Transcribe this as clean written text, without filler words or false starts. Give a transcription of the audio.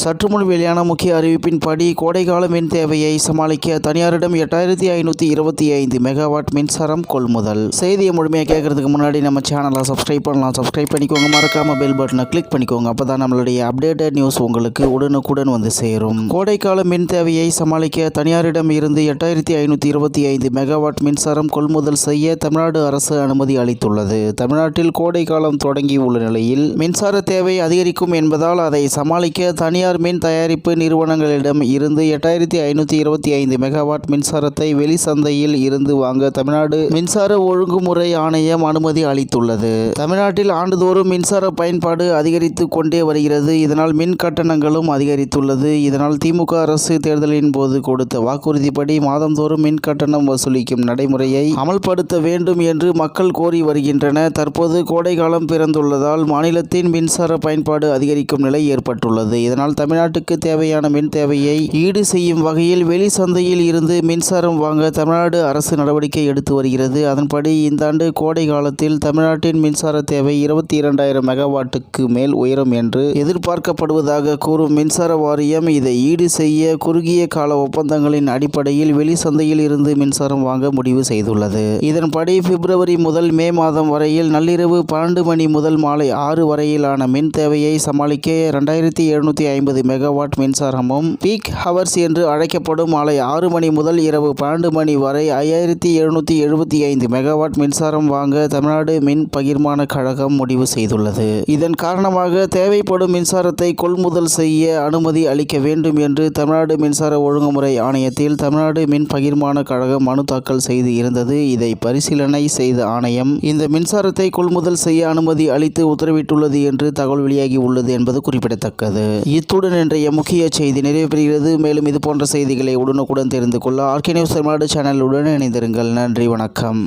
சற்றுமுன் வெளியான முக்கிய அறிவிப்பின்படி கோடைகால மின் தேவையை சமாளிக்க தனியாரிடம் 8525 மெகாவாட் மின்சாரம் கொள்முதல். செய்தியை முழுமையாக கேட்கறதுக்கு முன்னாடி நம்ம சேனலை சப்ஸ்கிரைப் பண்ணலாம். சப்ஸ்கிரைப் பண்ணிக்கோங்க, மறக்காம பெல் பட்டனை கிளிக் பண்ணிக்கோங்க. அப்பதான் நம்மளுடைய அப்டேட்டட் நியூஸ் உங்களுக்கு உடனுக்குடன் வந்து சேரும். கோடைக்கால மின் தேவையை சமாளிக்க தனியாரிடம் இருந்து 8525 மெகாவாட் மின்சாரம் கொள்முதல் செய்ய தமிழ்நாடு அரசு அனுமதி அளித்துள்ளது. தமிழ்நாட்டில் கோடை காலம் தொடங்கியுள்ள நிலையில் மின்சார தேவை அதிகரிக்கும் என்பதால் அதை சமாளிக்க தனியார் மின் தயாரிப்பு நிறுவனங்களிடம் இருந்து 8525 மெகாவாட் மின்சாரத்தை வெளி சந்தையில் இருந்து வாங்க தமிழ்நாடு மின்சார ஒழுங்குமுறை ஆணையம் அனுமதி அளித்துள்ளது. தமிழ்நாட்டில் ஆண்டுதோறும் மின்சார பயன்பாடு அதிகரித்து கொண்டே வருகிறது. இதனால் மின் கட்டணங்களும் அதிகரித்துள்ளது. இதனால் திமுக அரசு தேர்தலின் போது கொடுத்த வாக்குறுதிப்படி மாதந்தோறும் மின் கட்டணம் வசூலிக்கும் நடைமுறையை அமல்படுத்த வேண்டும் என்று மக்கள் கோரி வருகின்றனர். தற்போது கோடை காலம் பிறந்துள்ளதால் மாநிலத்தின் மின்சார பயன்பாடு அதிகரிக்கும் நிலை ஏற்பட்டுள்ளது. இதனால் தமிழ்நாட்டுக்கு தேவையான மின் தேவையை ஈடு செய்யும் வகையில் வெளி சந்தையில் இருந்து மின்சாரம் வாங்க தமிழ்நாடு அரசு நடவடிக்கை எடுத்து வருகிறது. அதன்படி இந்த ஆண்டு கோடை காலத்தில் தமிழ்நாட்டின் மின்சார தேவை 22,000 மெகாவாட்டுக்கு மேல் உயரும் என்று எதிர்பார்க்கப்படுவதாக கூறும் மின்சார வாரியம் இதை ஈடு செய்ய குறுகிய கால ஒப்பந்தங்களின் அடிப்படையில் வெளி சந்தையில் இருந்து மின்சாரம் வாங்க முடிவு செய்துள்ளது. இதன்படி பிப்ரவரி முதல் மே மாதம் வரையில் நள்ளிரவு 12 மணி முதல் மாலை 6 வரையிலான மின் தேவையை சமாளிக்க 2750 மெகாவாட் மின்சாரமும் பீக் ஹவர்ஸ் என்று அழைக்கப்படும் மாலை 6 மணி முதல் இரவு 12 மணி வரை 5775 மெகாவாட் மின்சாரம் வாங்க தமிழ்நாடு மின் பகிர்மான கழகம் முடிவு செய்துள்ளது. இதன் காரணமாக தேவைப்படும் மின்சாரத்தை கொள்முதல் செய்ய அனுமதி அளிக்க வேண்டும் என்று தமிழ்நாடு மின்சார ஒழுங்குமுறை ஆணையத்தில் தமிழ்நாடு மின் பகிர்மான கழகம் மனு தாக்கல் செய்து இருந்தது. இதை பரிசீலனை செய்த ஆணையம் இந்த மின்சாரத்தை கொள்முதல் செய்ய அனுமதி அளித்து உத்தரவிட்டுள்ளது என்று தகவல் வெளியாகி உள்ளது என்பது குறிப்பிடத்தக்கது. இத்துடன் இன்றைய முக்கிய செய்தி நிறைவு பெறுகிறது. மேலும் இது போன்ற செய்திகளை உடனுக்குடன் தெரிந்து கொள்ள ஆர்கே நியூஸ் தமிழ்நாடு சேனலுடன் இணைந்திருங்கள். நன்றி, வணக்கம்.